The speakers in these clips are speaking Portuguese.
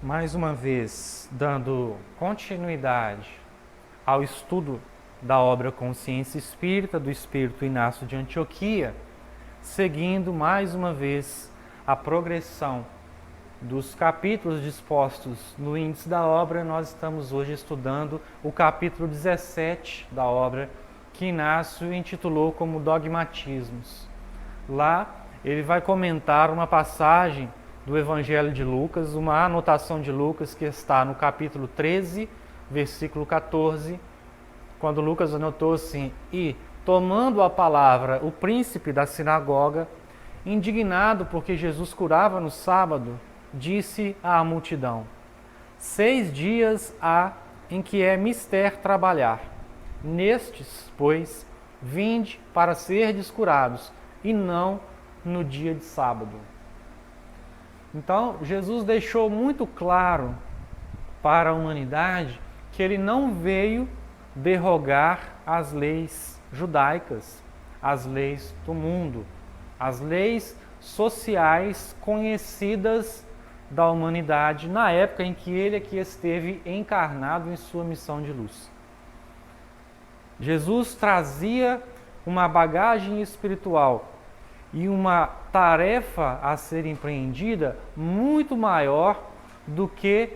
mais uma vez, dando continuidade ao estudo da obra Consciência Espírita, do Espírito Inácio de Antioquia, seguindo mais uma vez a progressão dos capítulos dispostos no índice da obra. Nós estamos hoje estudando o capítulo 17 da obra, que Inácio intitulou como Dogmatismos. Lá ele vai comentar uma passagem do Evangelho de Lucas, uma anotação de Lucas que está no capítulo 13, versículo 14, quando Lucas anotou assim: "E, tomando a palavra, o príncipe da sinagoga, indignado porque Jesus curava no sábado, disse à multidão: 6 dias há em que é mister trabalhar. Nestes, pois, vinde para serdes curados, e não no dia de sábado." Então, Jesus deixou muito claro para a humanidade que ele não veio derrogar as leis judaicas, as leis do mundo, as leis sociais conhecidas da humanidade na época em que ele aqui esteve encarnado em sua missão de luz. Jesus trazia uma bagagem espiritual e uma tarefa a ser empreendida muito maior do que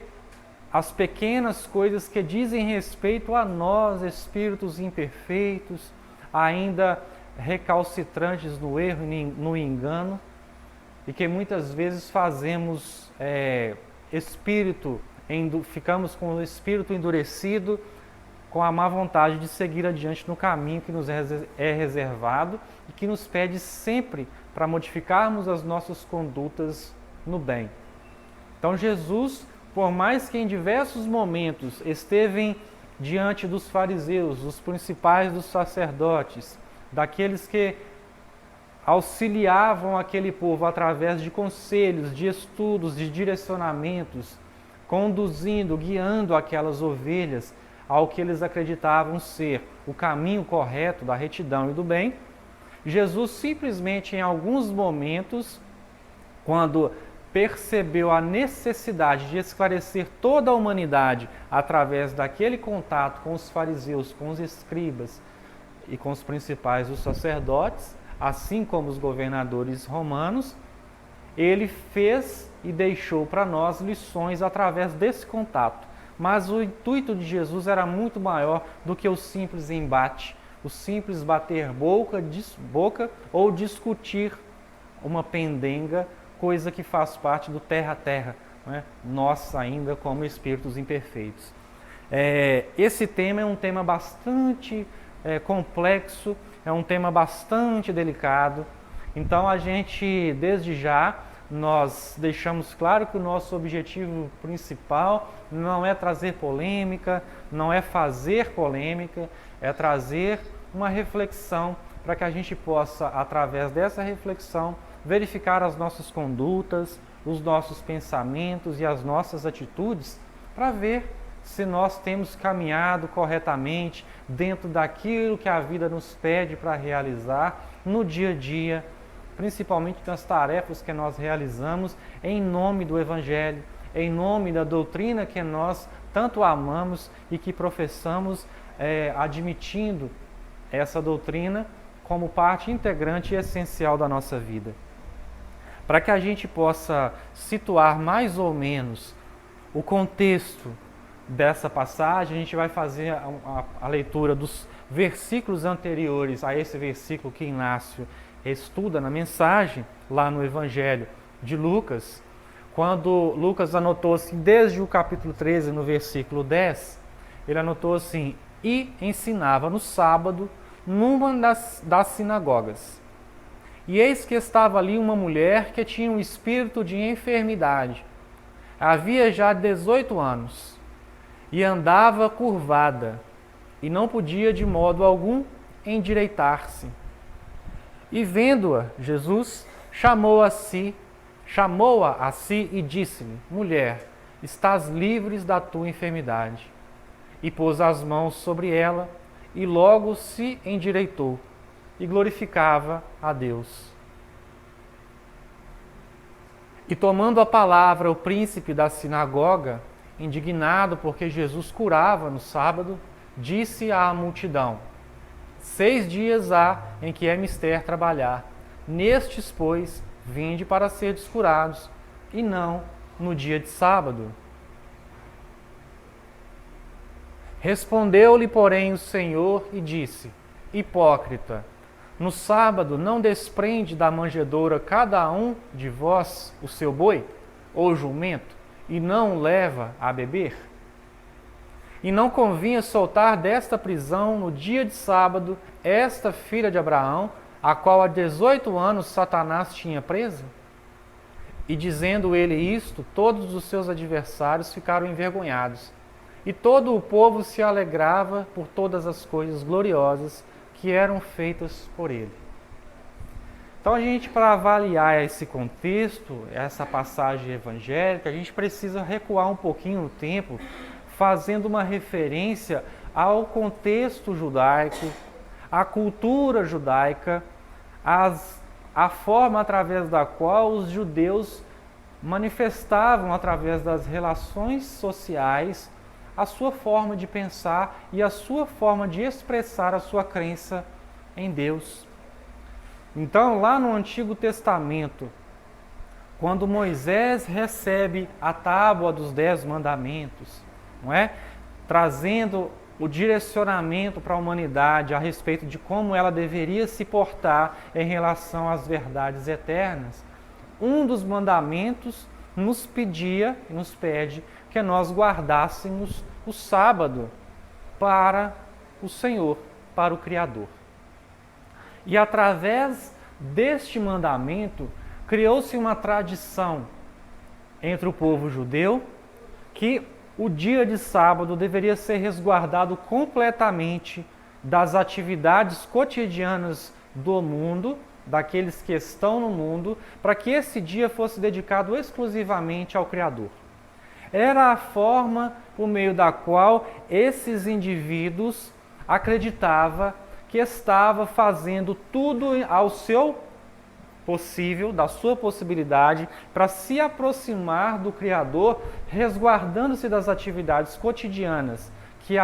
as pequenas coisas que dizem respeito a nós, espíritos imperfeitos, ainda recalcitrantes no erro e no engano, e que muitas vezes fazemos ficamos com o espírito endurecido, com a má vontade de seguir adiante no caminho que nos é reservado e que nos pede sempre para modificarmos as nossas condutas no bem. Então Jesus, por mais que em diversos momentos esteve diante dos fariseus, dos principais dos sacerdotes, daqueles que auxiliavam aquele povo através de conselhos, de estudos, de direcionamentos, conduzindo, guiando aquelas ovelhas ao que eles acreditavam ser o caminho correto da retidão e do bem, Jesus simplesmente em alguns momentos, quando percebeu a necessidade de esclarecer toda a humanidade através daquele contato com os fariseus, com os escribas e com os principais dos sacerdotes, assim como os governadores romanos, ele fez e deixou para nós lições através desse contato. Mas o intuito de Jesus era muito maior do que o simples embate, o simples bater boca ou discutir uma pendenga, coisa que faz parte do terra a terra, né? Nós ainda como espíritos imperfeitos. Esse tema é um tema bastante complexo, é um tema bastante delicado. Então a gente, desde já, nós deixamos claro que o nosso objetivo principal não é trazer polêmica, não é fazer polêmica, é trazer uma reflexão para que a gente possa, através dessa reflexão, verificar as nossas condutas, os nossos pensamentos e as nossas atitudes, para ver se nós temos caminhado corretamente dentro daquilo que a vida nos pede para realizar no dia a dia, principalmente nas tarefas que nós realizamos em nome do Evangelho, em nome da doutrina que nós tanto amamos e que professamos, admitindo essa doutrina como parte integrante e essencial da nossa vida. Para que a gente possa situar mais ou menos o contexto dessa passagem, a gente vai fazer a leitura dos versículos anteriores a esse versículo que Inácio estuda na mensagem, lá no Evangelho de Lucas, quando Lucas anotou assim, desde o capítulo 13, no versículo 10, ele anotou assim: "E ensinava no sábado numa das sinagogas. E eis que estava ali uma mulher que tinha um espírito de enfermidade. Havia já 18 anos, e andava curvada, e não podia de modo algum endireitar-se. E vendo-a, Jesus chamou-a a si e disse-lhe: Mulher, estás livre da tua enfermidade. E pôs as mãos sobre ela, e logo se endireitou, e glorificava a Deus. E tomando a palavra o príncipe da sinagoga, indignado porque Jesus curava no sábado, disse à multidão: 6 dias há em que é mister trabalhar. Nestes, pois, vinde para serdes curados, e não no dia de sábado. Respondeu-lhe, porém, o Senhor e disse: Hipócrita, no sábado não desprende da manjedoura cada um de vós o seu boi ou jumento, e não o leva a beber? E não convinha soltar desta prisão no dia de sábado esta filha de Abraão, a qual há 18 anos Satanás tinha presa? E dizendo ele isto, todos os seus adversários ficaram envergonhados, e todo o povo se alegrava por todas as coisas gloriosas que eram feitas por ele. Então, a gente, para avaliar esse contexto, essa passagem evangélica, a gente precisa recuar um pouquinho no tempo, fazendo uma referência ao contexto judaico, à cultura judaica, a forma através da qual os judeus manifestavam, através das relações sociais, a sua forma de pensar e a sua forma de expressar a sua crença em Deus. Então, lá no Antigo Testamento, quando Moisés recebe a tábua dos 10 mandamentos, não é? Trazendo o direcionamento para a humanidade a respeito de como ela deveria se portar em relação às verdades eternas, um dos mandamentos nos pede que nós guardássemos o sábado para o Senhor, para o Criador. E através deste mandamento, criou-se uma tradição entre o povo judeu que o dia de sábado deveria ser resguardado completamente das atividades cotidianas do mundo, daqueles que estão no mundo, para que esse dia fosse dedicado exclusivamente ao Criador. Era a forma por meio da qual esses indivíduos acreditavam que estava fazendo tudo ao seu possível, da sua possibilidade, para se aproximar do Criador, resguardando-se das atividades cotidianas que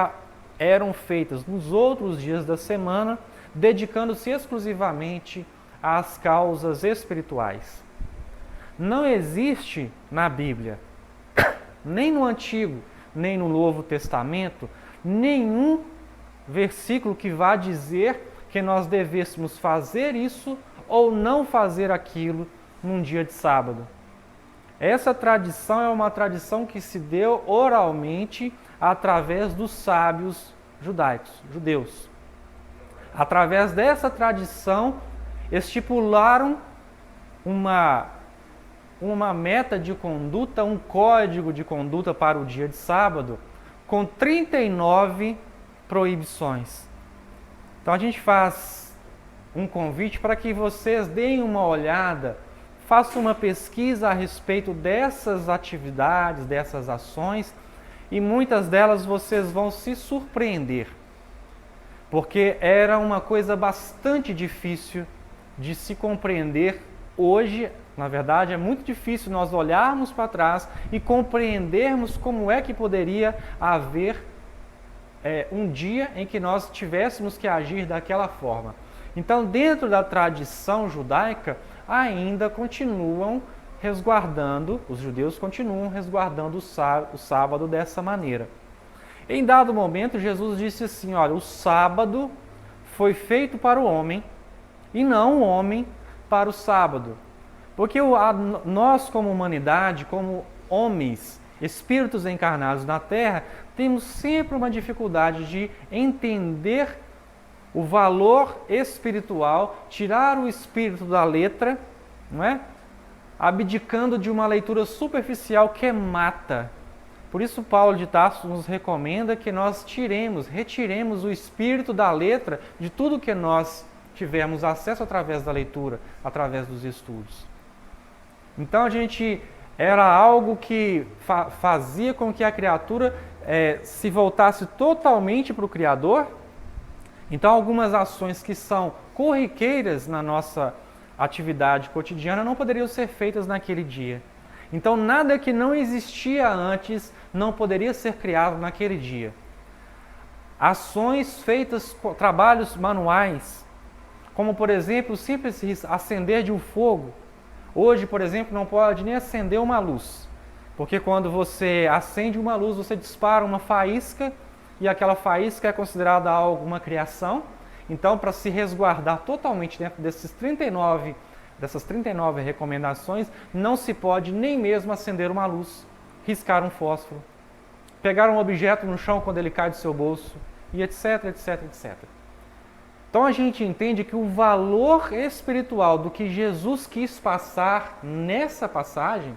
eram feitas nos outros dias da semana, dedicando-se exclusivamente às causas espirituais. Não existe na Bíblia, nem no Antigo, nem no Novo Testamento, nenhum versículo que vá dizer que nós devêssemos fazer isso ou não fazer aquilo num dia de sábado. Essa tradição é uma tradição que se deu oralmente através dos sábios judeus. Através dessa tradição, estipularam uma meta de conduta, um código de conduta para o dia de sábado, com 39 proibições. Então a gente faz um convite para que vocês deem uma olhada, façam uma pesquisa a respeito dessas atividades, dessas ações, e muitas delas vocês vão se surpreender, porque era uma coisa bastante difícil de se compreender hoje. Na verdade, é muito difícil nós olharmos para trás e compreendermos como é que poderia haver um dia em que nós tivéssemos que agir daquela forma. Então, dentro da tradição judaica, ainda continuam resguardando, os judeus continuam resguardando o sábado dessa maneira. Em dado momento, Jesus disse assim: olha, o sábado foi feito para o homem e não o homem para o sábado. Porque nós, como humanidade, como homens, espíritos encarnados na Terra, temos sempre uma dificuldade de entender o valor espiritual, tirar o espírito da letra, não é? Abdicando de uma leitura superficial que mata. Por isso Paulo de Tarso nos recomenda que nós retiremos o espírito da letra de tudo que nós tivermos acesso através da leitura, através dos estudos. Então era algo que fazia com que a criatura se voltasse totalmente para o Criador. Então algumas ações que são corriqueiras na nossa atividade cotidiana não poderiam ser feitas naquele dia. Então, nada que não existia antes não poderia ser criado naquele dia. Ações feitas, trabalhos manuais, como, por exemplo, o simples acender de um fogo. Hoje, por exemplo, não pode nem acender uma luz, porque quando você acende uma luz, você dispara uma faísca, e aquela faísca é considerada alguma criação. Então, para se resguardar totalmente dentro dessas 39 recomendações, não se pode nem mesmo acender uma luz, riscar um fósforo, pegar um objeto no chão quando ele cai do seu bolso, e etc, etc, etc. Então a gente entende que o valor espiritual do que Jesus quis passar nessa passagem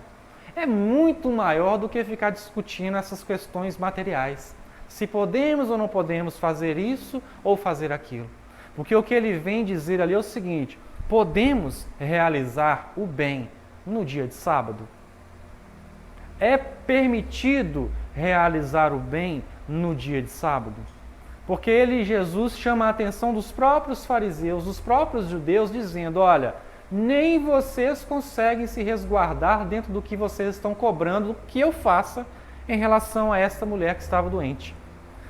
é muito maior do que ficar discutindo essas questões materiais. Se podemos ou não podemos fazer isso ou fazer aquilo. Porque o que ele vem dizer ali é o seguinte: podemos realizar o bem no dia de sábado? É permitido realizar o bem no dia de sábado? Porque Jesus chama a atenção dos próprios fariseus, dos próprios judeus, dizendo: olha, nem vocês conseguem se resguardar dentro do que vocês estão cobrando que eu faça em relação a esta mulher que estava doente.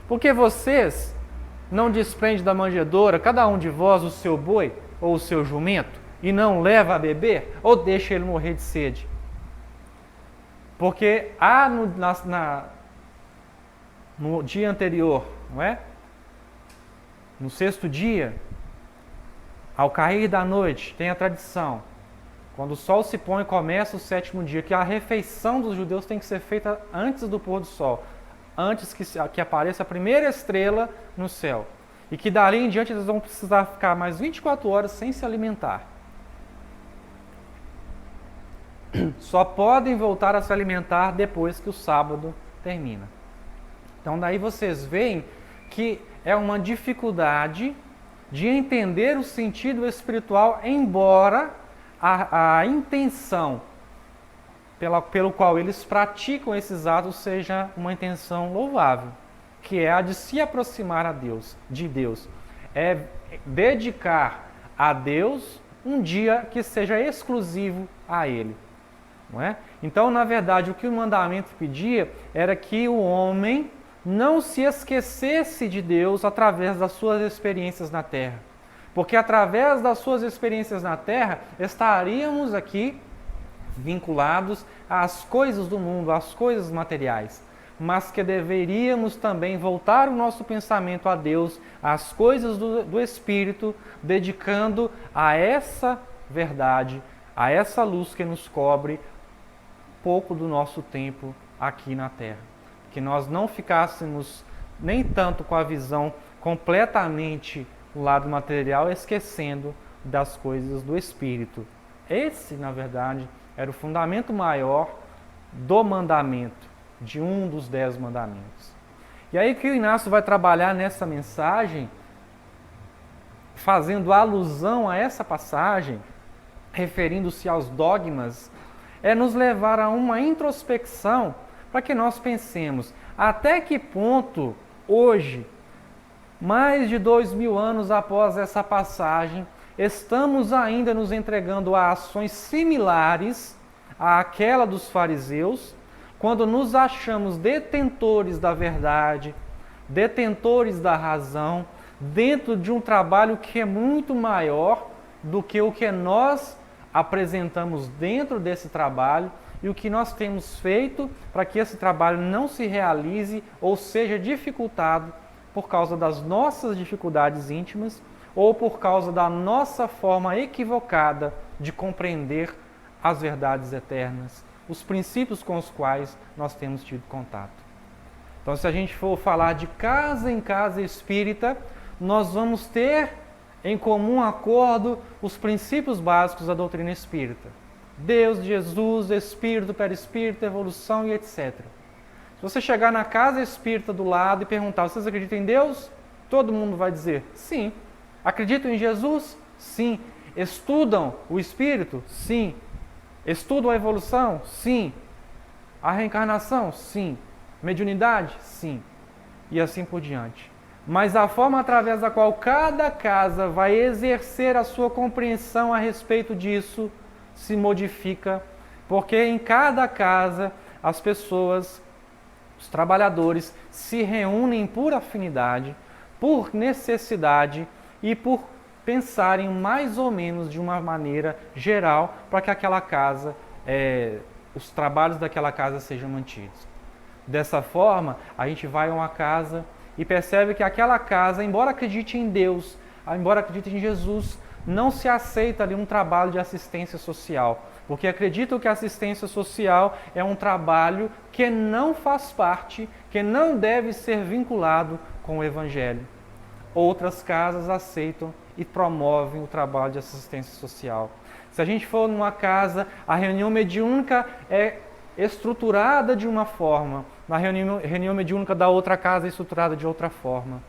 Porque vocês não desprendem da manjedoura, cada um de vós, o seu boi ou o seu jumento, e não leva a beber, ou deixa ele morrer de sede. Porque há no dia anterior, não é? No sexto dia, ao cair da noite, tem a tradição, quando o sol se põe, começa o sétimo dia, que a refeição dos judeus tem que ser feita antes do pôr do sol, antes que apareça a primeira estrela no céu. E que dali em diante eles vão precisar ficar mais 24 horas sem se alimentar. Só podem voltar a se alimentar depois que o sábado termina. Então daí vocês veem que é uma dificuldade de entender o sentido espiritual, embora a intenção pelo qual eles praticam esses atos seja uma intenção louvável, que é a de se aproximar de Deus. É dedicar a Deus um dia que seja exclusivo a Ele. Não é? Então, na verdade, o que o mandamento pedia era que o homem não se esquecesse de Deus através das suas experiências na terra. Porque através das suas experiências na terra, estaríamos aqui vinculados às coisas do mundo, às coisas materiais. Mas que deveríamos também voltar o nosso pensamento a Deus, às coisas do Espírito, dedicando a essa verdade, a essa luz que nos cobre pouco do nosso tempo aqui na terra. Que nós não ficássemos nem tanto com a visão completamente do lado material, esquecendo das coisas do Espírito. Esse, na verdade, era o fundamento maior do mandamento, de um dos 10 mandamentos. E aí que o Inácio vai trabalhar nessa mensagem, fazendo alusão a essa passagem, referindo-se aos dogmas, é nos levar a uma introspecção para que nós pensemos até que ponto hoje, mais de 2000 anos após essa passagem, estamos ainda nos entregando a ações similares àquela dos fariseus, quando nos achamos detentores da verdade, detentores da razão, dentro de um trabalho que é muito maior do que o que nós apresentamos dentro desse trabalho e o que nós temos feito para que esse trabalho não se realize ou seja dificultado por causa das nossas dificuldades íntimas ou por causa da nossa forma equivocada de compreender as verdades eternas, os princípios com os quais nós temos tido contato. Então, se a gente for falar de casa em casa espírita, nós vamos ter em comum acordo os princípios básicos da doutrina espírita. Deus, Jesus, Espírito, Perispírito, evolução e etc. Se você chegar na casa espírita do lado e perguntar: vocês acreditam em Deus? Todo mundo vai dizer: sim. Acreditam em Jesus? Sim. Estudam o Espírito? Sim. Estudam a evolução? Sim. A reencarnação? Sim. Mediunidade? Sim. E assim por diante. Mas a forma através da qual cada casa vai exercer a sua compreensão a respeito disso se modifica, Porque em cada casa as pessoas, os trabalhadores, se reúnem por afinidade, por necessidade e por pensarem mais ou menos de uma maneira geral para que aquela casa, os trabalhos daquela casa sejam mantidos. Dessa forma, a gente vai a uma casa e percebe que aquela casa, embora acredite em Deus, embora acredite em Jesus, não se aceita ali um trabalho de assistência social, porque acreditam que a assistência social é um trabalho que não faz parte, que não deve ser vinculado com o Evangelho. Outras casas aceitam e promovem o trabalho de assistência social. Se a gente for numa casa, a reunião mediúnica é estruturada de uma forma, na reunião mediúnica da outra casa é estruturada de outra forma.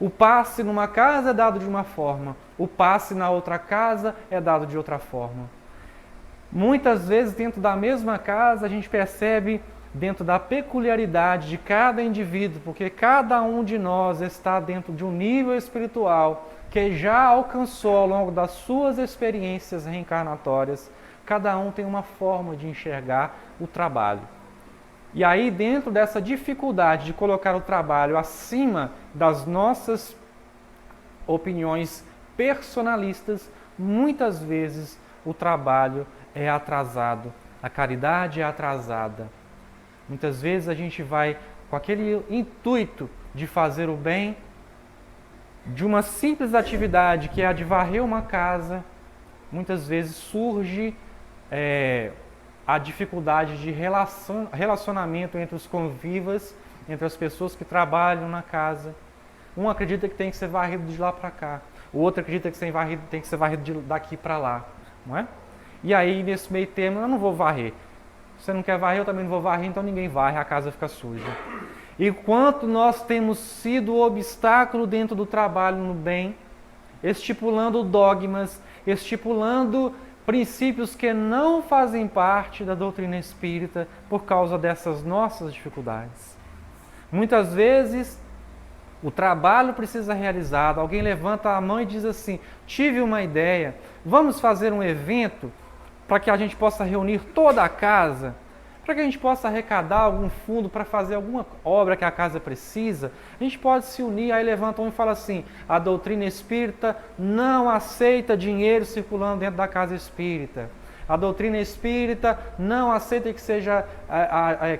O passe numa casa é dado de uma forma, o passe na outra casa é dado de outra forma. Muitas vezes, dentro da mesma casa, a gente percebe dentro da peculiaridade de cada indivíduo, porque cada um de nós está dentro de um nível espiritual que já alcançou ao longo das suas experiências reencarnatórias. Cada um tem uma forma de enxergar o trabalho. E aí, dentro dessa dificuldade de colocar o trabalho acima das nossas opiniões personalistas, muitas vezes o trabalho é atrasado, a caridade é atrasada. Muitas vezes a gente vai com aquele intuito de fazer o bem, de uma simples atividade que é a de varrer uma casa, muitas vezes surge a dificuldade de relacionamento entre os convivas, entre as pessoas que trabalham na casa. Um acredita que tem que ser varrido de lá para cá, o outro acredita que tem que ser varrido daqui para lá, não é? E aí, nesse meio termo, eu não vou varrer. Você não quer varrer, eu também não vou varrer, então ninguém varre, a casa fica suja. E quanto nós temos sido obstáculo dentro do trabalho no bem, estipulando dogmas, estipulando princípios que não fazem parte da doutrina espírita por causa dessas nossas dificuldades. Muitas vezes, o trabalho precisa ser realizado, alguém levanta a mão e diz assim: tive uma ideia, vamos fazer um evento para que a gente possa reunir toda a casa, para que a gente possa arrecadar algum fundo para fazer alguma obra que a casa precisa. A gente pode se unir. Aí levanta um e fala assim: a doutrina espírita não aceita dinheiro circulando dentro da casa espírita. A doutrina espírita não aceita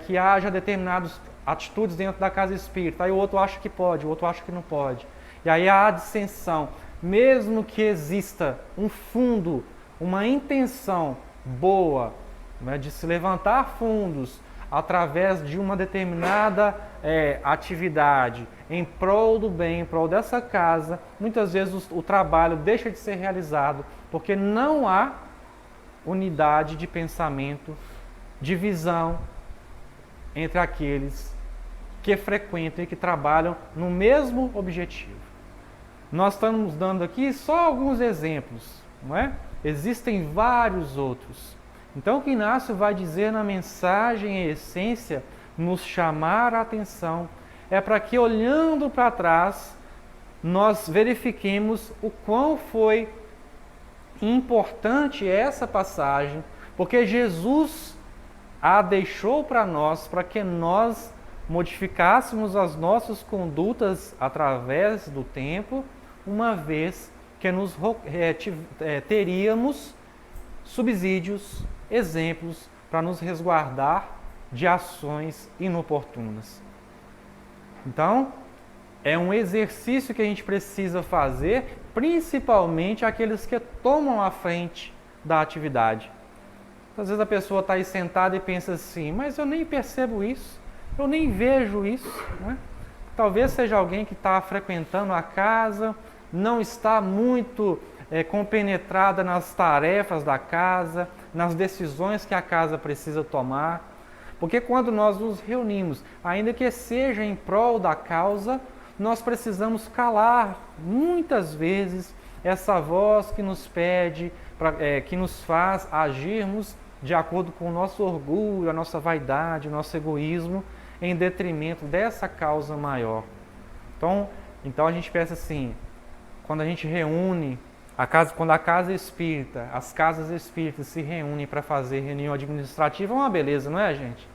que haja determinadas atitudes dentro da casa espírita. Aí o outro acha que pode, o outro acha que não pode. E aí há a dissensão. Mesmo que exista um fundo, uma intenção boa, né, de se levantar fundos através de uma determinada atividade em prol do bem, em prol dessa casa, muitas vezes o trabalho deixa de ser realizado porque não há unidade de pensamento, de visão entre aqueles que frequentam e que trabalham no mesmo objetivo. Nós estamos dando aqui só alguns exemplos, não é? Existem vários outros. Então, o que Inácio vai dizer na mensagem em essência, nos chamar a atenção, é para que, olhando para trás, nós verifiquemos o quão foi importante essa passagem, porque Jesus a deixou para nós, para que nós modificássemos as nossas condutas através do tempo, uma vez que teríamos subsídios, exemplos para nos resguardar de ações inoportunas. Então, é um exercício que a gente precisa fazer, principalmente aqueles que tomam a frente da atividade. Às vezes a pessoa está aí sentada e pensa assim: mas eu nem percebo isso, eu nem vejo isso, né? Talvez seja alguém que está frequentando a casa, não está muito compenetrada nas tarefas da casa, nas decisões que a casa precisa tomar. Porque quando nós nos reunimos, ainda que seja em prol da causa, nós precisamos calar muitas vezes essa voz que nos pede, que nos faz agirmos de acordo com o nosso orgulho, a nossa vaidade, o nosso egoísmo, em detrimento dessa causa maior. Então a gente pensa assim: quando a gente reúne Quando a casa espírita, as casas espíritas se reúnem para fazer reunião administrativa, é uma beleza, não é, gente?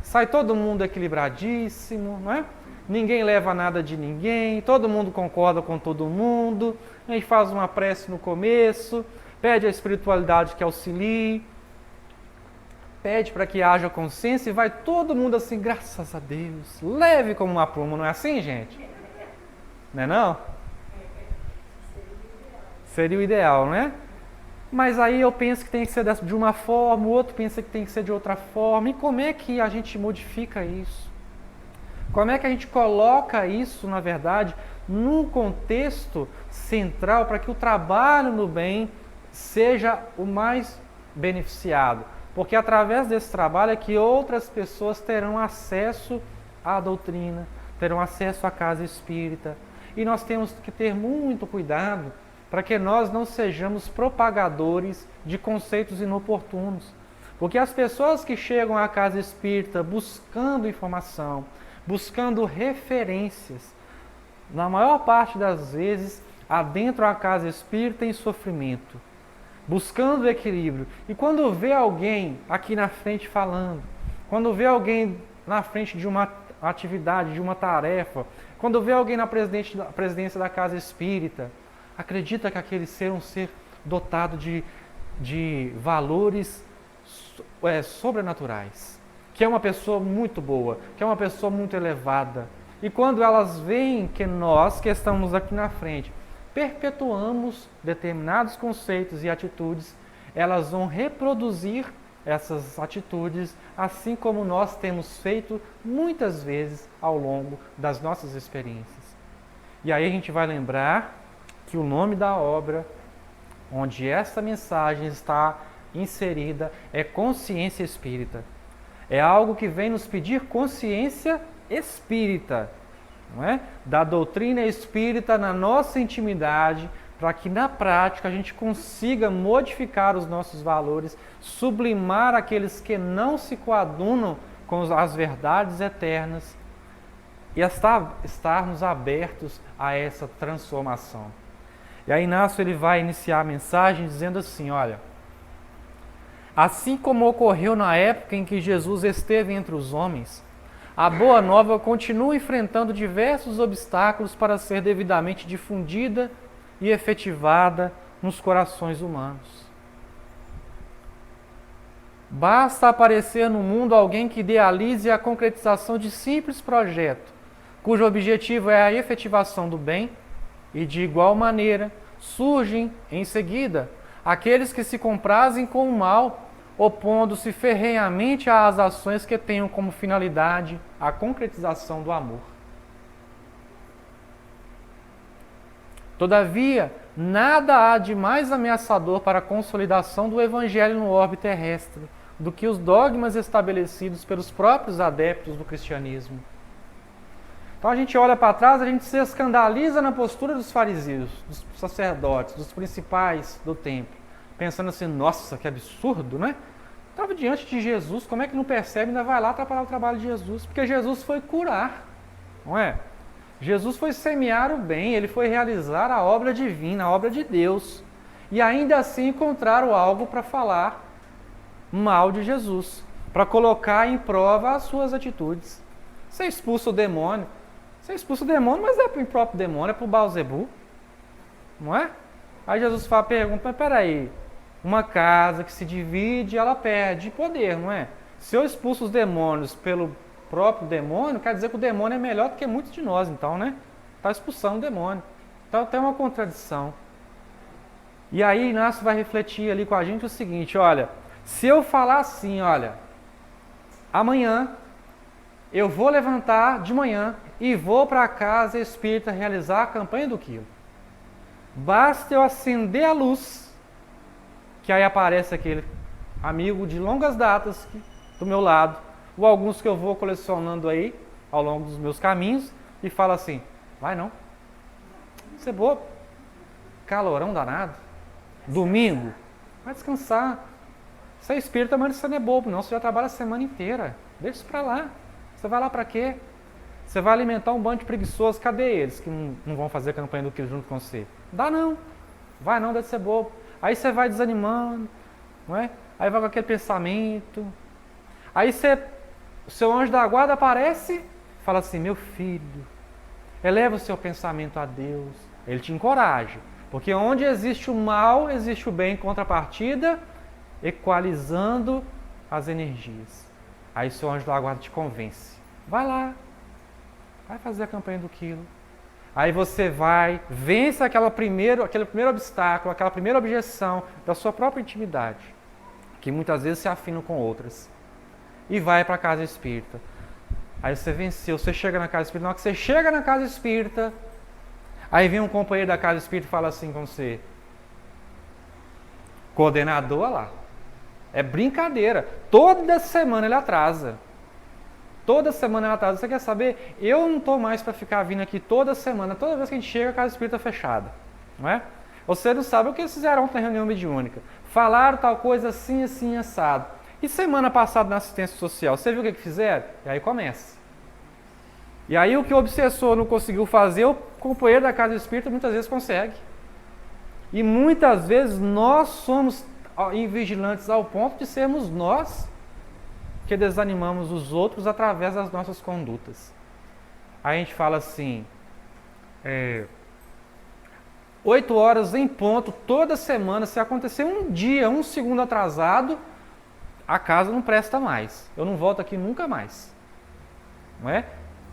Sai todo mundo equilibradíssimo, não é? Ninguém leva nada de ninguém, todo mundo concorda com todo mundo, a gente faz uma prece no começo, pede a espiritualidade que auxilie, pede para que haja consciência e vai todo mundo assim, graças a Deus, leve como uma pluma, não é assim, gente? Não é não? Seria o ideal, né? Mas aí eu penso que tem que ser de uma forma, o outro pensa que tem que ser de outra forma. E como é que a gente modifica isso? Como é que a gente coloca isso, na verdade, num contexto central para que o trabalho no bem seja o mais beneficiado? Porque através desse trabalho é que outras pessoas terão acesso à doutrina, terão acesso à casa espírita. E nós temos que ter muito cuidado para que nós não sejamos propagadores de conceitos inoportunos. Porque as pessoas que chegam à casa espírita buscando informação, buscando referências, na maior parte das vezes, adentram a casa espírita em sofrimento, buscando equilíbrio. E quando vê alguém aqui na frente falando, quando vê alguém na frente de uma atividade, de uma tarefa, quando vê alguém na presidência da casa espírita, acredita que aquele ser é um ser dotado de valores sobrenaturais, que é uma pessoa muito boa, que é uma pessoa muito elevada. E quando elas veem que nós, que estamos aqui na frente, perpetuamos determinados conceitos e atitudes, elas vão reproduzir essas atitudes, assim como nós temos feito muitas vezes ao longo das nossas experiências. E aí a gente vai lembrar que o nome da obra, onde essa mensagem está inserida, é Consciência Espírita. É algo que vem nos pedir consciência espírita, não é? Da doutrina espírita na nossa intimidade, para que na prática a gente consiga modificar os nossos valores, sublimar aqueles que não se coadunam com as verdades eternas e estarmos abertos a essa transformação. E aí Inácio ele vai iniciar a mensagem dizendo assim, olha, assim como ocorreu na época em que Jesus esteve entre os homens, a Boa Nova continua enfrentando diversos obstáculos para ser devidamente difundida e efetivada nos corações humanos. Basta aparecer no mundo alguém que idealize a concretização de simples projeto, cujo objetivo é a efetivação do bem, e de igual maneira surgem em seguida aqueles que se comprazem com o mal, opondo-se ferrenhamente às ações que tenham como finalidade a concretização do amor. Todavia, nada há de mais ameaçador para a consolidação do Evangelho no orbe terrestre do que os dogmas estabelecidos pelos próprios adeptos do cristianismo. Então a gente olha para trás, a gente se escandaliza na postura dos fariseus, dos sacerdotes, dos principais do templo, pensando assim, nossa, que absurdo, né? Estava diante de Jesus, como é que não percebe, ainda vai lá atrapalhar o trabalho de Jesus? Porque Jesus foi curar, não é? Jesus foi semear o bem, ele foi realizar a obra divina, a obra de Deus. E ainda assim encontraram algo para falar mal de Jesus, para colocar em prova as suas atitudes. Você expulsa o demônio, mas é para o próprio demônio, é para o Baalzebu, não é? Aí Jesus pergunta, mas peraí, uma casa que se divide, ela perde poder, não é? Se eu expulso os demônios pelo próprio demônio, quer dizer que o demônio é melhor do que muitos de nós, então, né? Está expulsando o demônio. Então tem uma contradição. E aí Inácio vai refletir ali com a gente o seguinte, olha, se eu falar assim, olha, amanhã eu vou levantar de manhã e vou para a casa espírita realizar a campanha do quilo. Basta eu acender a luz, que aí aparece aquele amigo de longas datas do meu lado, ou alguns que eu vou colecionando aí ao longo dos meus caminhos, e fala assim, vai não, você é boa, calorão danado, domingo, vai descansar, você é espírita, mas você não é bobo não, você já trabalha a semana inteira, deixa isso para lá, você vai lá para quê? Você vai alimentar um bando de preguiçosos, cadê eles que não vão fazer a campanha do quilo junto com você? Dá não. Vai não, deve ser bobo. Aí você vai desanimando, não é? Aí vai com aquele pensamento. Aí o seu anjo da guarda aparece e fala assim, meu filho, eleva o seu pensamento a Deus. Ele te encoraja. Porque onde existe o mal, existe o bem em contrapartida, equalizando as energias. Aí o seu anjo da guarda te convence. Vai lá, vai fazer a campanha do quilo. Aí você vai, vence aquele primeiro obstáculo, aquela primeira objeção da sua própria intimidade, que muitas vezes se afina com outras. E vai para a casa espírita. Aí você venceu, você chega na casa espírita. Na hora que você chega na casa espírita, aí vem um companheiro da casa espírita e fala assim com você: coordenador, olha lá. É brincadeira. Toda semana ele atrasa. Toda semana ele atrasa. Você quer saber? Eu não estou mais para ficar vindo aqui toda semana. Toda vez que a gente chega, a casa espírita fechada. Não é? Você não sabe o que eles fizeram ontem na reunião mediúnica. Falaram tal coisa assim, assim, assado. E semana passada na assistência social, você viu o que fizeram? E aí começa. E aí o que o obsessor não conseguiu fazer, o companheiro da casa espírita muitas vezes consegue. E muitas vezes nós somos invigilantes ao ponto de sermos nós que desanimamos os outros através das nossas condutas. Aí a gente fala assim, 8 horas em ponto, toda semana, se acontecer um dia, um segundo atrasado, a casa não presta mais. Eu não volto aqui nunca mais. Não é?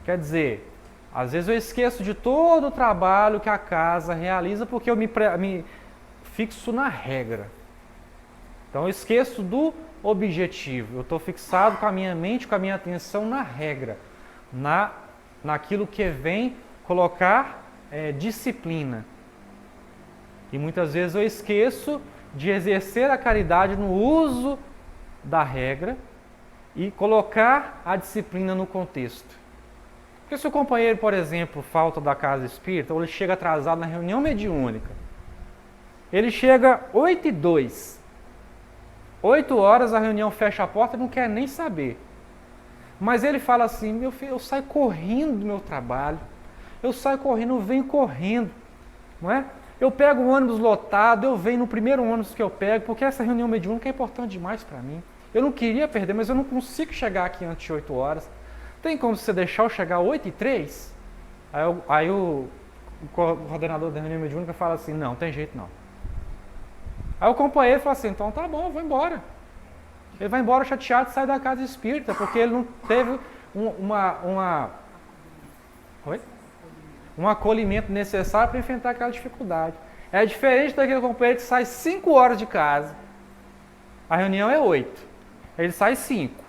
Quer dizer, às vezes eu esqueço de todo o trabalho que a casa realiza porque eu me fixo na regra. Então eu esqueço do objetivo. Eu estou fixado com a minha mente, com a minha atenção na regra, naquilo que vem colocar disciplina. E muitas vezes eu esqueço de exercer a caridade no uso da regra e colocar a disciplina no contexto. Porque se o companheiro, por exemplo, falta da casa espírita, ou ele chega atrasado na reunião mediúnica, ele chega 8h02, 8 horas a reunião fecha a porta e não quer nem saber. Mas ele fala assim, meu filho, eu saio correndo do meu trabalho, eu saio correndo, eu venho correndo, não é? Eu pego o ônibus lotado, eu venho no primeiro ônibus que eu pego, porque essa reunião mediúnica é importante demais para mim. Eu não queria perder, mas eu não consigo chegar aqui antes de 8 horas. Tem como você deixar eu chegar 8h03? Aí o coordenador da reunião mediúnica fala assim, não, tem jeito não. Aí o companheiro fala assim, então tá bom, eu vou embora. Ele vai embora chateado e sai da casa espírita, porque ele não teve um acolhimento necessário para enfrentar aquela dificuldade. É diferente daquele companheiro que sai 5 horas de casa. A reunião é 8. Ele sai 5.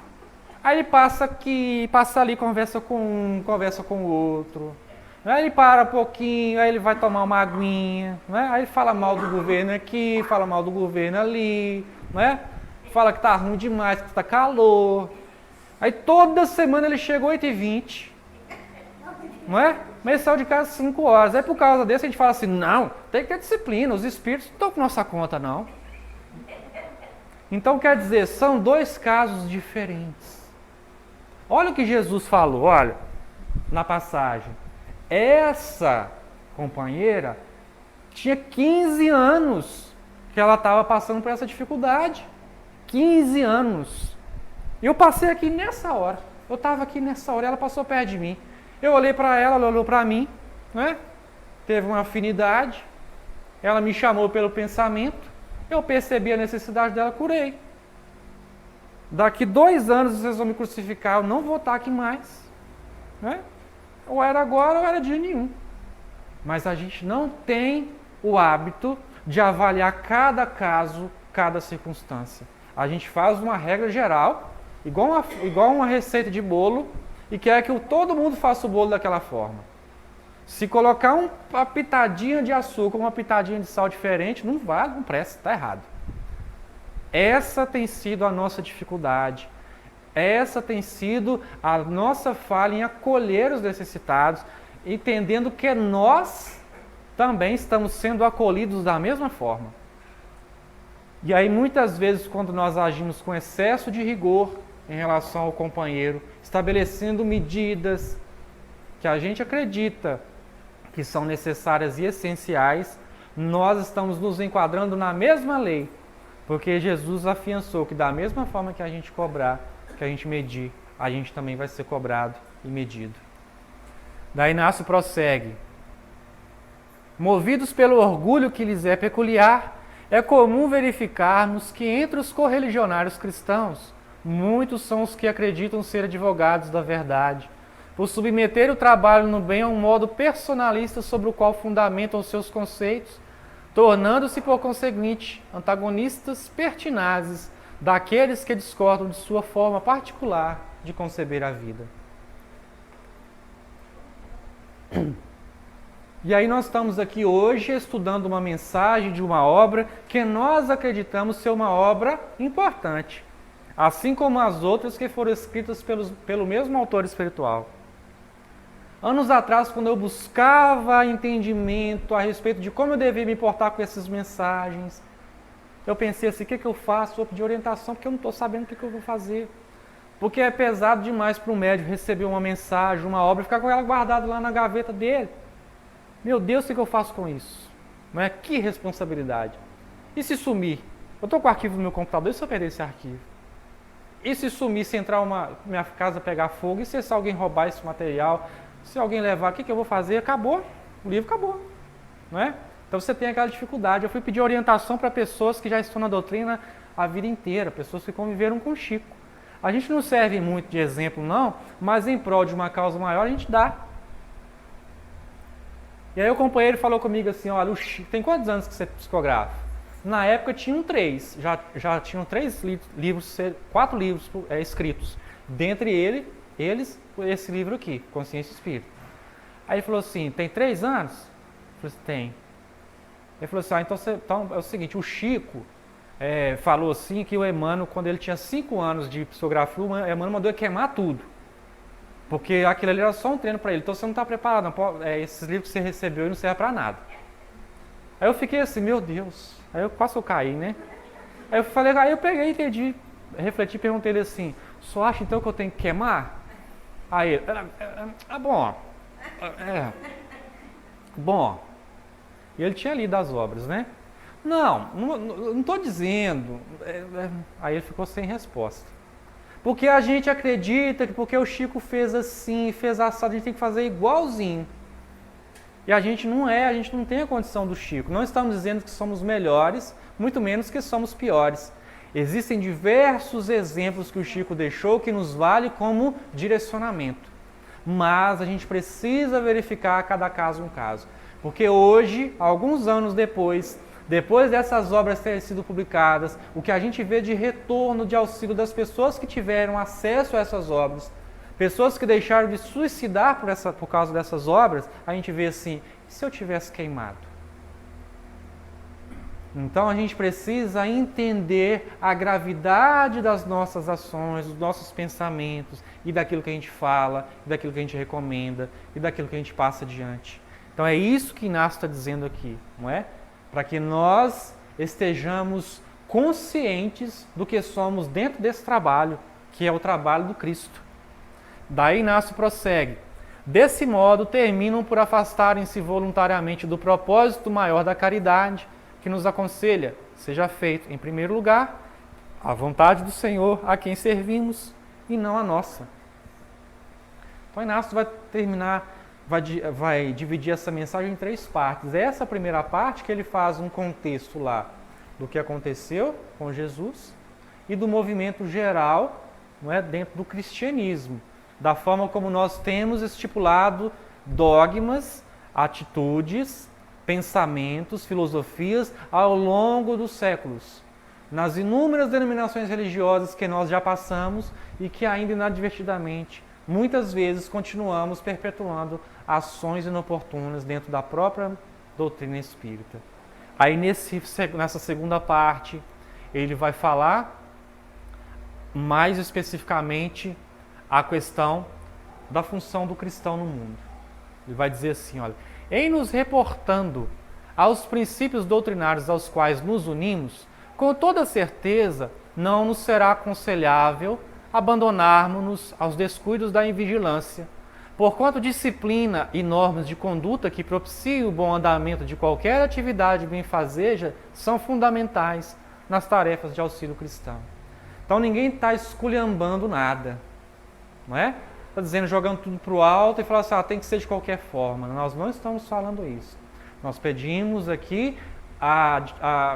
Aí ele passa aqui, passa ali, conversa com um, conversa com o outro. Aí ele para um pouquinho, aí ele vai tomar uma aguinha. Né? Aí ele fala mal do governo aqui, fala mal do governo ali. Né? Fala que tá ruim demais, que tá calor. Aí toda semana ele chega 8h20. Não é? Mas ele saiu de casa 5 horas. Aí por causa desse a gente fala assim, não, tem que ter disciplina, os espíritos não estão por nossa conta não. Então quer dizer, são 2 casos diferentes. Olha o que Jesus falou, olha, na passagem. Essa companheira tinha 15 anos que ela estava passando por essa dificuldade. 15 anos. E eu passei aqui nessa hora. Eu estava aqui nessa hora, ela passou perto de mim. Eu olhei para ela, ela olhou para mim, né? Teve uma afinidade. Ela me chamou pelo pensamento. Eu percebi a necessidade dela, curei. Daqui 2 anos vocês vão me crucificar, eu não vou estar aqui mais. Né? Ou era agora ou era dia nenhum. Mas a gente não tem o hábito de avaliar cada caso, cada circunstância. A gente faz uma regra geral, igual uma receita de bolo, e quer que todo mundo faça o bolo daquela forma. Se colocar uma pitadinha de açúcar, uma pitadinha de sal diferente, não vale, não presta, está errado. Essa tem sido a nossa dificuldade. Essa tem sido a nossa falha em acolher os necessitados, entendendo que nós também estamos sendo acolhidos da mesma forma. E aí muitas vezes quando nós agimos com excesso de rigor em relação ao companheiro, estabelecendo medidas que a gente acredita que são necessárias e essenciais, nós estamos nos enquadrando na mesma lei, porque Jesus afiançou que da mesma forma que a gente cobrar, que a gente medir, a gente também vai ser cobrado e medido. Daí Inácio prossegue. Movidos pelo orgulho que lhes é peculiar, é comum verificarmos que entre os correligionários cristãos, muitos são os que acreditam ser advogados da verdade, por submeter o trabalho no bem a um modo personalista sobre o qual fundamentam os seus conceitos, tornando-se, por conseguinte, antagonistas pertinazes daqueles que discordam de sua forma particular de conceber a vida. E aí nós estamos aqui hoje estudando uma mensagem de uma obra que nós acreditamos ser uma obra importante, assim como as outras que foram escritas pelo mesmo autor espiritual. Anos atrás, quando eu buscava entendimento a respeito de como eu devia me importar com essas mensagens, eu pensei assim, o que eu faço? Vou pedir orientação porque eu não estou sabendo o que eu vou fazer. Porque é pesado demais para um médico receber uma mensagem, uma obra, e ficar com ela guardada lá na gaveta dele. Meu Deus, o que eu faço com isso? Não é? Que responsabilidade. E se sumir? Eu estou com o arquivo no meu computador, e se eu perder esse arquivo? E se sumir, se entrar minha casa pegar fogo, e se alguém roubar esse material, se alguém levar, o que eu vou fazer? Acabou, o livro acabou. Não é? Então você tem aquela dificuldade. Eu fui pedir orientação para pessoas que já estão na doutrina a vida inteira, pessoas que conviveram com Chico. A gente não serve muito de exemplo, não, mas em prol de uma causa maior a gente dá. E aí o companheiro falou comigo assim, olha, o Chico, tem quantos anos que você psicografa? Na época tinham 3, já tinham 4 livros escritos. Dentre eles, esse livro aqui, Consciência Espírita. Aí ele falou assim, tem 3 anos? Eu falei assim, tem. Ele falou assim, então é o seguinte, o Chico falou assim que o Emmanuel, quando ele tinha 5 anos de psicografia, o Emmanuel mandou ele queimar tudo. Porque aquilo ali era só um treino para ele. Então você não está preparado, não, esses livros que você recebeu não servem para nada. Aí eu fiquei assim, meu Deus. Aí eu quase caí, né? Aí eu peguei, entendi, refleti, perguntei ele assim, só acha então que eu tenho que queimar? Aí ele, bom. E ele tinha lido as obras, né? Não estou dizendo. Aí ele ficou sem resposta. Porque a gente acredita que porque o Chico fez assim, fez assado, a gente tem que fazer igualzinho. E a gente não tem a condição do Chico. Não estamos dizendo que somos melhores, muito menos que somos piores. Existem diversos exemplos que o Chico deixou que nos vale como direcionamento. Mas a gente precisa verificar cada caso um caso. Porque hoje, alguns anos depois dessas obras terem sido publicadas, o que a gente vê de retorno de auxílio das pessoas que tiveram acesso a essas obras, pessoas que deixaram de suicidar por causa dessas obras, a gente vê assim, e se eu tivesse queimado? Então a gente precisa entender a gravidade das nossas ações, dos nossos pensamentos, e daquilo que a gente fala, e daquilo que a gente recomenda, e daquilo que a gente passa adiante. Então é isso que Inácio está dizendo aqui, não é? Para que nós estejamos conscientes do que somos dentro desse trabalho, que é o trabalho do Cristo. Daí Inácio prossegue. Desse modo, terminam por afastarem-se voluntariamente do propósito maior da caridade, que nos aconselha, seja feito, em primeiro lugar, a vontade do Senhor a quem servimos e não a nossa. Então Inácio vai dividir essa mensagem em 3 partes. Essa primeira parte que ele faz um contexto lá do que aconteceu com Jesus e do movimento geral, não é, dentro do cristianismo, da forma como nós temos estipulado dogmas, atitudes, pensamentos, filosofias ao longo dos séculos, nas inúmeras denominações religiosas que nós já passamos e que ainda inadvertidamente, muitas vezes continuamos perpetuando ações inoportunas dentro da própria doutrina espírita. Aí nessa segunda parte, ele vai falar mais especificamente a questão da função do cristão no mundo. Ele vai dizer assim, olha, em nos reportando aos princípios doutrinários aos quais nos unimos, com toda certeza não nos será aconselhável abandonarmos-nos aos descuidos da invigilância, Porquanto disciplina e normas de conduta que propiciam o bom andamento de qualquer atividade benfazeja são fundamentais nas tarefas de auxílio cristão. Então ninguém está esculhambando nada, não é? Está dizendo, jogando tudo para o alto e falando assim, tem que ser de qualquer forma. Nós não estamos falando isso. Nós pedimos aqui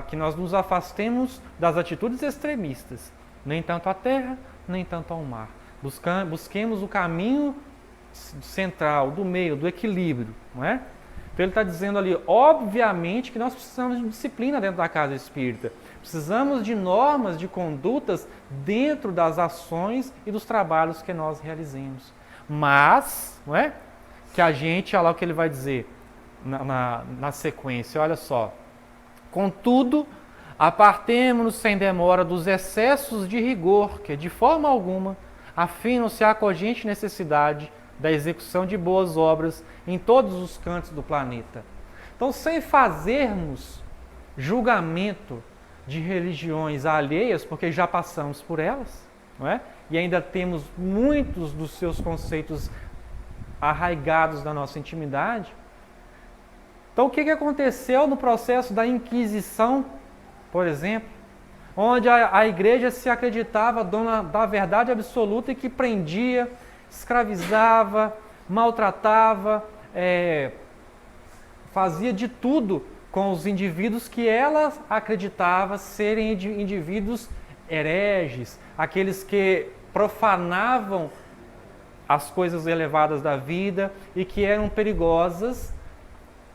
que nós nos afastemos das atitudes extremistas, nem tanto à terra, nem tanto ao mar. Busquemos o caminho central, do meio, do equilíbrio, não é? Então ele está dizendo ali, obviamente que nós precisamos de disciplina dentro da casa espírita, precisamos de normas, de condutas dentro das ações e dos trabalhos que nós realizemos. Mas, não é? Que a gente, olha lá o que ele vai dizer na sequência, olha só. Contudo, apartemo-nos sem demora dos excessos de rigor, que de forma alguma afinam-se à cogente necessidade da execução de boas obras em todos os cantos do planeta. Então, sem fazermos julgamento de religiões alheias, porque já passamos por elas, não é? E ainda temos muitos dos seus conceitos arraigados na nossa intimidade. Então, o que aconteceu no processo da Inquisição, por exemplo, onde a igreja se acreditava dona da verdade absoluta e que prendia, escravizava, maltratava, fazia de tudo com os indivíduos que ela acreditava serem indivíduos hereges, aqueles que profanavam as coisas elevadas da vida e que eram perigosas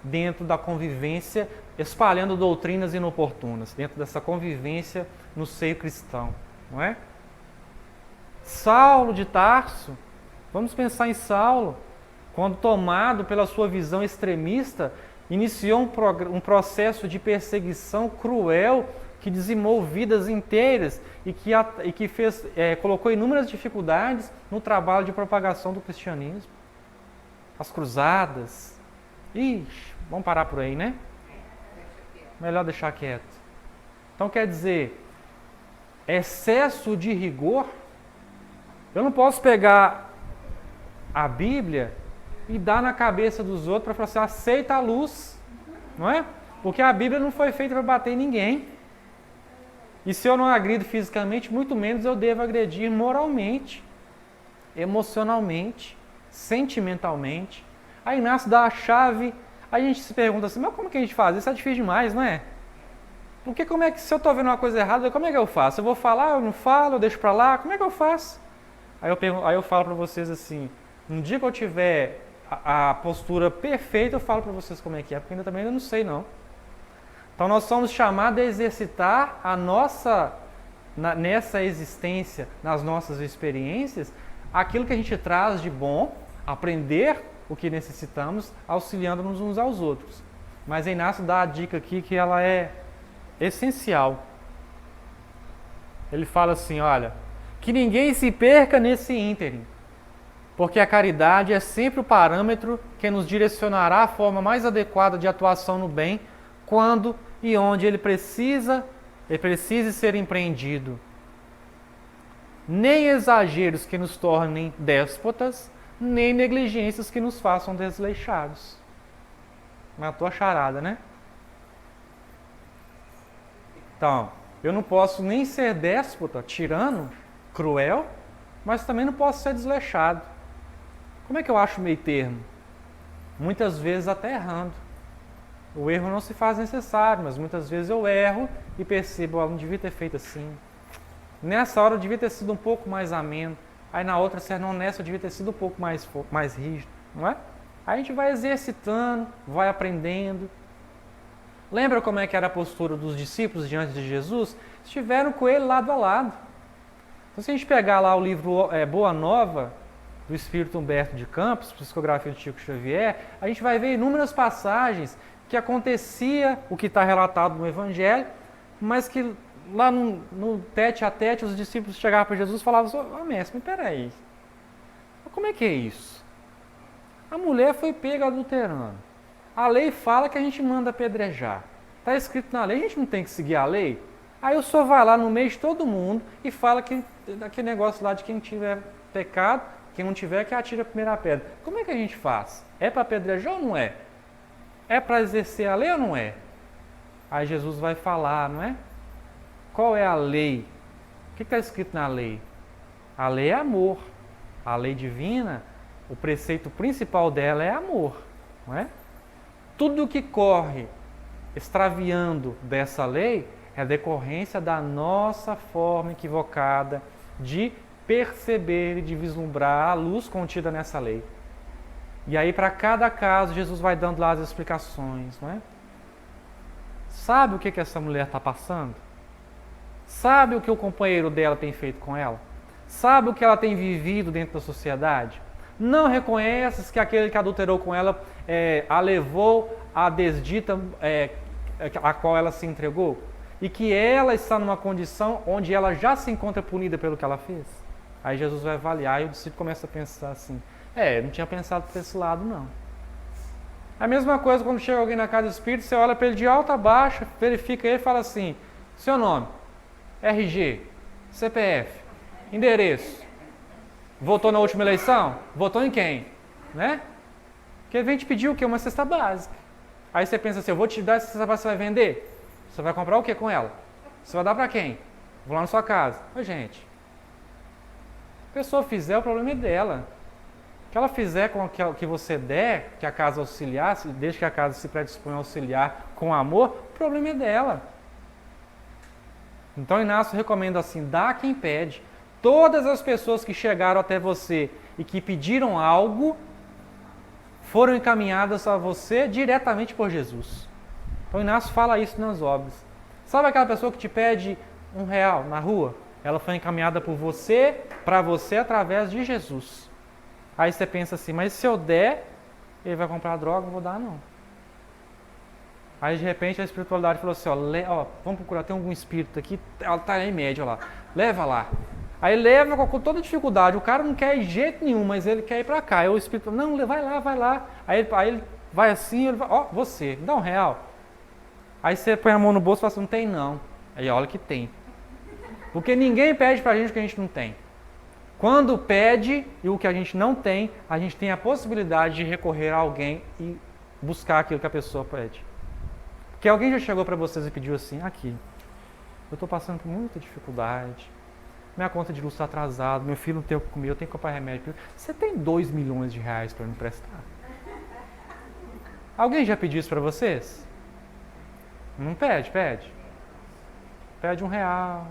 dentro da convivência, espalhando doutrinas inoportunas, dentro dessa convivência no seio cristão, não é? Saulo de Tarso, vamos pensar em Saulo, quando tomado pela sua visão extremista, iniciou um processo de perseguição cruel que dizimou vidas inteiras e que colocou inúmeras dificuldades no trabalho de propagação do cristianismo. As cruzadas. Ixi, vamos parar por aí, né? Melhor deixar quieto. Então quer dizer, excesso de rigor. Eu não posso pegar a Bíblia e dar na cabeça dos outros para falar assim, aceita a luz, não é? Porque a Bíblia não foi feita para bater em ninguém. E se eu não agrido fisicamente, muito menos eu devo agredir moralmente, emocionalmente, sentimentalmente. Aí Inácio dá a chave, aí a gente se pergunta assim, mas como que a gente faz? Isso é difícil demais, não é? Porque como é que, se eu estou vendo uma coisa errada, como é que eu faço? Eu vou falar, eu não falo, eu deixo para lá, como é que eu faço? Aí eu falo para vocês assim, no dia que eu tiver a postura perfeita, eu falo para vocês como é que é, porque também ainda não sei não. Então nós somos chamados a exercitar nessa existência, nas nossas experiências, aquilo que a gente traz de bom, aprender o que necessitamos, auxiliando-nos uns aos outros. Mas Inácio dá a dica aqui que ela é essencial. Ele fala assim, olha, que ninguém se perca nesse ínterim, porque a caridade é sempre o parâmetro que nos direcionará a forma mais adequada de atuação no bem, quando e onde ele precise ser empreendido. Nem exageros que nos tornem déspotas, nem negligências que nos façam desleixados. Matou a charada, né? Então, eu não posso nem ser déspota, tirano, cruel, mas também não posso ser desleixado. Como é que eu acho o meio termo? Muitas vezes até errando. O erro não se faz necessário, mas muitas vezes eu erro e percebo, não devia ter feito assim. Nessa hora eu devia ter sido um pouco mais ameno. Aí na outra, não, nessa eu devia ter sido um pouco mais rígido, não é? Aí a gente vai exercitando, vai aprendendo. Lembra como é que era a postura dos discípulos diante de Jesus? Estiveram com ele lado a lado. Então se a gente pegar lá o livro Boa Nova, do Espírito Humberto de Campos, psicografia de Chico Xavier, a gente vai ver inúmeras passagens que acontecia o que está relatado no Evangelho, mas que lá no tete a tete os discípulos chegavam para Jesus e falavam, mestre, mas peraí, como é que é isso? A mulher foi pega adulterando. A lei fala que a gente manda apedrejar. Está escrito na lei, a gente não tem que seguir a lei? Aí o senhor vai lá no meio de todo mundo e fala que aquele negócio lá de quem tiver pecado, Quem não tiver, que atire a primeira pedra. Como é que a gente faz? É para apedrejar ou não é? É para exercer a lei ou não é? Aí Jesus vai falar, não é? Qual é a lei? O que está escrito na lei? A lei é amor. A lei divina, o preceito principal dela é amor, não é? Tudo que corre extraviando dessa lei é decorrência da nossa forma equivocada de perceber e de vislumbrar a luz contida nessa lei. E aí, para cada caso, Jesus vai dando lá as explicações, não é? Sabe o que essa mulher está passando? Sabe o que o companheiro dela tem feito com ela? Sabe o que ela tem vivido dentro da sociedade? Não reconheces que aquele que adulterou com ela a levou à desdita a qual ela se entregou? E que ela está numa condição onde ela já se encontra punida pelo que ela fez? Aí Jesus vai avaliar e o discípulo começa a pensar assim, não tinha pensado por esse lado não. A mesma coisa quando chega alguém na casa do Espírito, você olha para ele de alto a baixo, verifica ele e fala assim, seu nome, RG, CPF, endereço, votou na última eleição? Votou em quem? Né? Porque ele vem te pedir o quê? Uma cesta básica. Aí você pensa assim, eu vou te dar essa cesta básica, você vai vender? Você vai comprar o que com ela? Você vai dar para quem? Vou lá na sua casa. Ô, gente, se a pessoa fizer, o problema é dela. O que ela fizer com o que você der, que a casa auxiliar, desde que a casa se predisponha a auxiliar com amor, o problema é dela. Então Inácio recomenda assim, dá a quem pede. Todas as pessoas que chegaram até você e que pediram algo, foram encaminhadas a você diretamente por Jesus. Então Inácio fala isso nas obras. Sabe aquela pessoa que te pede R$1 na rua? Ela foi encaminhada por você, para você, através de Jesus. Aí você pensa assim, mas se eu der, ele vai comprar droga, não vou dar não. Aí de repente a espiritualidade falou assim, vamos procurar, tem algum espírito aqui, ela está em média lá, leva lá. Aí leva com toda dificuldade, o cara não quer ir de jeito nenhum, mas ele quer ir para cá. Aí o espírito fala, não, vai lá. Aí ele vai assim, ele vai, você, me dá R$1. Aí você põe a mão no bolso e fala assim, não tem não. Aí olha que tem. Porque ninguém pede pra gente o que a gente não tem. Quando pede e o que a gente não tem, a gente tem a possibilidade de recorrer a alguém e buscar aquilo que a pessoa pede. Porque alguém já chegou para vocês e pediu assim, aqui, eu estou passando por muita dificuldade, minha conta de luz está atrasada, meu filho não tem o que comer, eu tenho que comprar remédio. Você tem R$2 milhões para me emprestar? Alguém já pediu isso para vocês? Não pede. Pede R$1,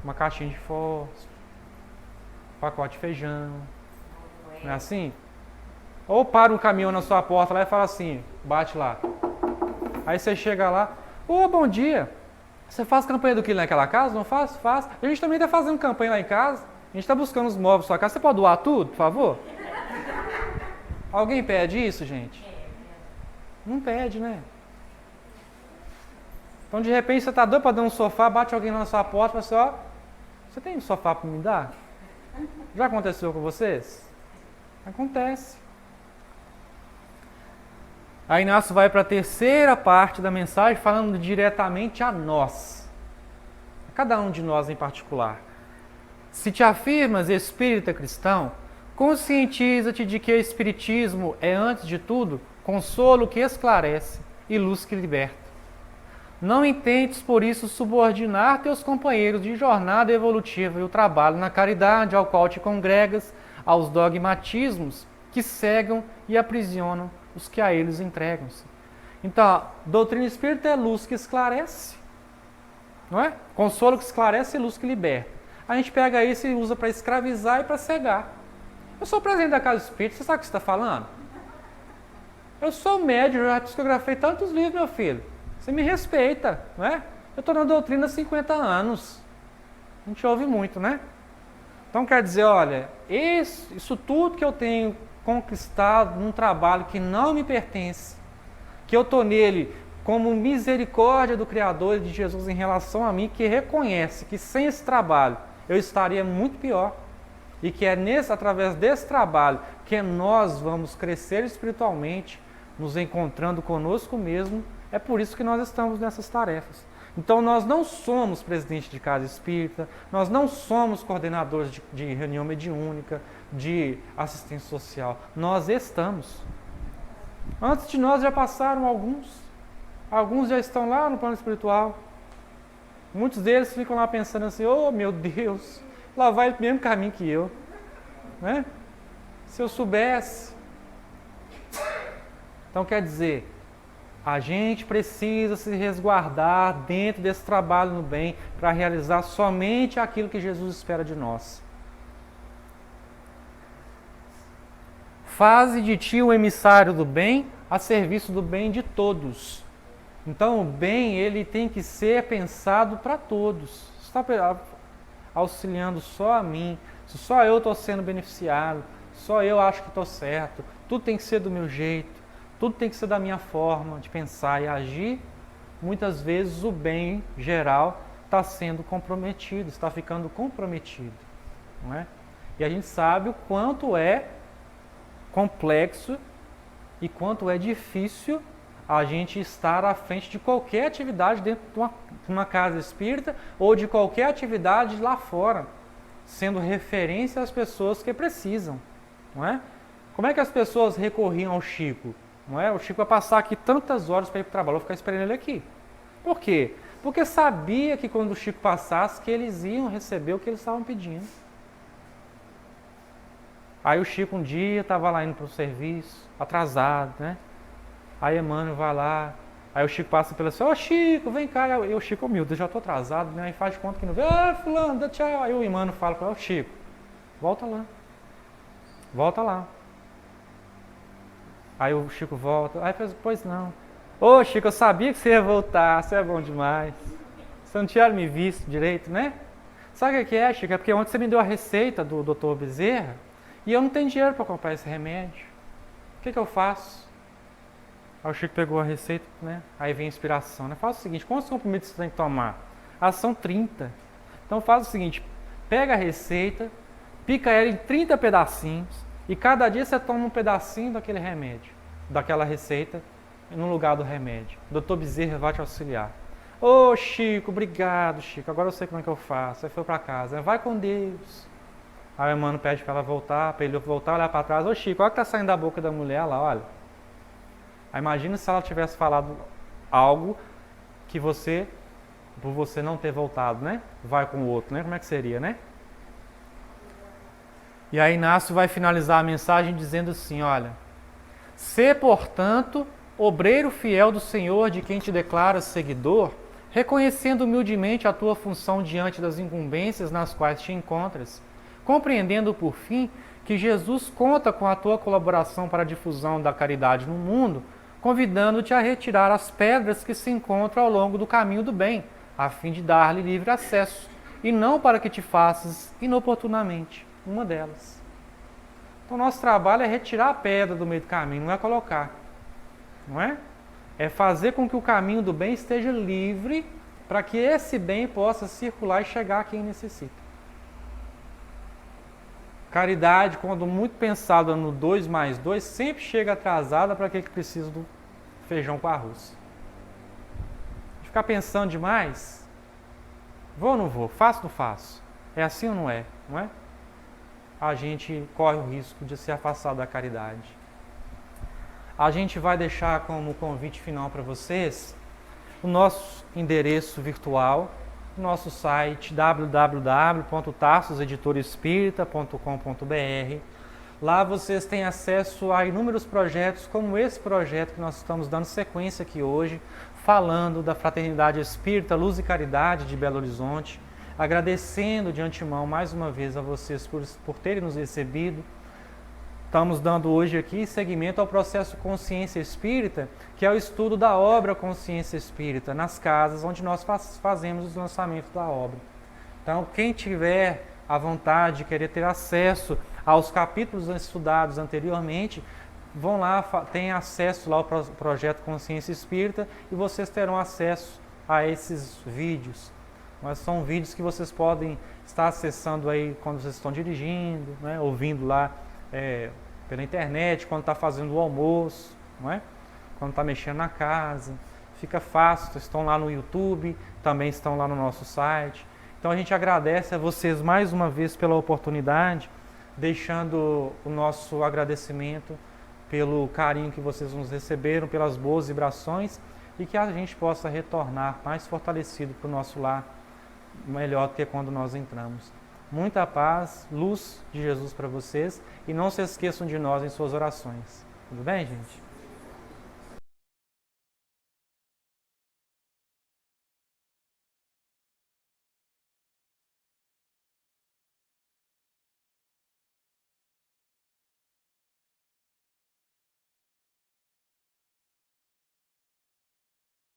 uma caixinha de fósforo, pacote de feijão, não é assim? Ou para um caminhão na sua porta lá e fala assim, bate lá. Aí você chega lá, bom dia, você faz campanha do que naquela casa? Não faz? Faz. A gente também está fazendo campanha lá em casa, a gente está buscando os móveis da sua casa, você pode doar tudo, por favor? Alguém pede isso, gente? Não pede, né? Então de repente você está doido para dar um sofá, bate alguém lá na sua porta e fala assim, você tem um sofá para me dar? Já aconteceu com vocês? Acontece. Aí Inácio vai para a terceira parte da mensagem, falando diretamente a nós. A cada um de nós em particular. Se te afirmas espírita cristão, conscientiza-te de que o espiritismo é, antes de tudo, consolo que esclarece e luz que liberta. Não intentes, por isso, subordinar teus companheiros de jornada evolutiva e o trabalho na caridade ao qual te congregas aos dogmatismos que cegam e aprisionam os que a eles entregam-se. Então, a doutrina espírita é luz que esclarece, não é? Consolo que esclarece e luz que liberta. A gente pega isso e usa para escravizar e para cegar. Eu sou presidente da Casa Espírita, você sabe o que você está falando? Eu sou médium, já psicografei tantos livros, meu filho. Você me respeita, não é? Eu estou na doutrina há 50 anos. A gente ouve muito, né? Então quer dizer, olha, isso tudo que eu tenho conquistado num trabalho que não me pertence, que eu estou nele como misericórdia do Criador e de Jesus em relação a mim, que reconhece que sem esse trabalho eu estaria muito pior, e que é através desse trabalho que nós vamos crescer espiritualmente, nos encontrando conosco mesmo. É por isso que nós estamos nessas tarefas. Então nós não somos presidente de casa espírita, nós não somos coordenadores de reunião mediúnica, de assistência social. Nós estamos. Antes de nós já passaram alguns já estão lá no plano espiritual. Muitos deles ficam lá pensando assim, oh meu Deus, lá vai o mesmo caminho que eu. Né? Se eu soubesse. Então quer dizer, a gente precisa se resguardar dentro desse trabalho no bem para realizar somente aquilo que Jesus espera de nós. Faze de ti o emissário do bem a serviço do bem de todos. Então o bem ele tem que ser pensado para todos. Se está auxiliando só a mim, se só eu estou sendo beneficiado, só eu acho que estou certo, tudo tem que ser do meu jeito, tudo tem que ser da minha forma de pensar e agir, muitas vezes o bem geral está sendo comprometido, está ficando comprometido. Não é? E a gente sabe o quanto é complexo e quanto é difícil a gente estar à frente de qualquer atividade dentro de uma casa espírita ou de qualquer atividade lá fora, sendo referência às pessoas que precisam. Não é? Como é que as pessoas recorriam ao Chico? Não é? O Chico vai passar aqui tantas horas para ir para o trabalho, eu vou ficar esperando ele aqui. Por quê? Porque sabia que quando o Chico passasse, que eles iam receber o que eles estavam pedindo. Aí o Chico um dia estava lá indo para o serviço, atrasado, né? Aí Emmanuel vai lá, aí o Chico passa pela assim, ô Chico, vem cá. E o Chico humilde, eu já estou atrasado, né? Aí faz de conta que não vê, fulano, dá tchau. Aí o Emmanuel fala para ele, ô Chico, volta lá. Volta lá. Aí o Chico volta, aí faz, pois não. Ô Chico, eu sabia que você ia voltar, você é bom demais. Você não tinha me visto direito, né? Sabe o que é, Chico? É porque ontem você me deu a receita do Dr. Bezerra e eu não tenho dinheiro para comprar esse remédio. O que eu faço? Aí o Chico pegou a receita, né? Aí vem a inspiração, né? Faz o seguinte, quantos comprimidos você tem que tomar? Ah, são 30. Então faz o seguinte, pega a receita, pica ela em 30 pedacinhos e cada dia você toma um pedacinho daquele remédio, daquela receita, no lugar do remédio. O Dr. Bezerra vai te auxiliar. Ô Chico, obrigado Chico, agora eu sei como é que eu faço. Aí foi para casa, vai com Deus. Aí o Emmanuel pede para ela voltar, para ele voltar, olhar para trás. Ô Chico, olha o que está saindo da boca da mulher lá, olha. Aí imagina se ela tivesse falado algo que você, por você não ter voltado, né? Vai com o outro, né? Como é que seria, né? E aí Inácio vai finalizar a mensagem dizendo assim, olha, sê, portanto, obreiro fiel do Senhor, de quem te declaras seguidor, reconhecendo humildemente a tua função diante das incumbências nas quais te encontras, compreendendo, por fim, que Jesus conta com a tua colaboração para a difusão da caridade no mundo, convidando-te a retirar as pedras que se encontram ao longo do caminho do bem, a fim de dar-lhe livre acesso, e não para que te faças inoportunamente uma delas. Então, nosso trabalho é retirar a pedra do meio do caminho, não é colocar. Não é? É fazer com que o caminho do bem esteja livre para que esse bem possa circular e chegar a quem necessita. Caridade, quando muito pensada no 2 mais 2, sempre chega atrasada para aquele que precisa do feijão com arroz. Ficar pensando demais, vou ou não vou, faço ou não faço, é assim ou não é? Não é? A gente corre o risco de se afastar da caridade. A gente vai deixar como convite final para vocês o nosso endereço virtual, o nosso site www.tarsoseditoraespírita.com.br. Lá vocês têm acesso a inúmeros projetos, como esse projeto que nós estamos dando sequência aqui hoje, falando da Fraternidade Espírita Luz e Caridade de Belo Horizonte, agradecendo de antemão mais uma vez a vocês por terem nos recebido. Estamos dando hoje aqui seguimento ao processo Consciência Espírita, que é o estudo da obra Consciência Espírita, nas casas onde nós fazemos os lançamentos da obra. Então, quem tiver a vontade de querer ter acesso aos capítulos estudados anteriormente, vão lá, tem acesso lá ao projeto Consciência Espírita e vocês terão acesso a esses vídeos. Mas são vídeos que vocês podem estar acessando aí quando vocês estão dirigindo, né, ouvindo lá pela internet, quando está fazendo o almoço, não é? Quando está mexendo na casa. fica fácil, estão lá no YouTube, também estão lá no nosso site. Então a gente agradece a vocês mais uma vez pela oportunidade, deixando o nosso agradecimento pelo carinho que vocês nos receberam, pelas boas vibrações, e que a gente possa retornar mais fortalecido para o nosso lar, melhor do que quando nós entramos. Muita paz, luz de Jesus para vocês, e não se esqueçam de nós em suas orações. Tudo bem, gente?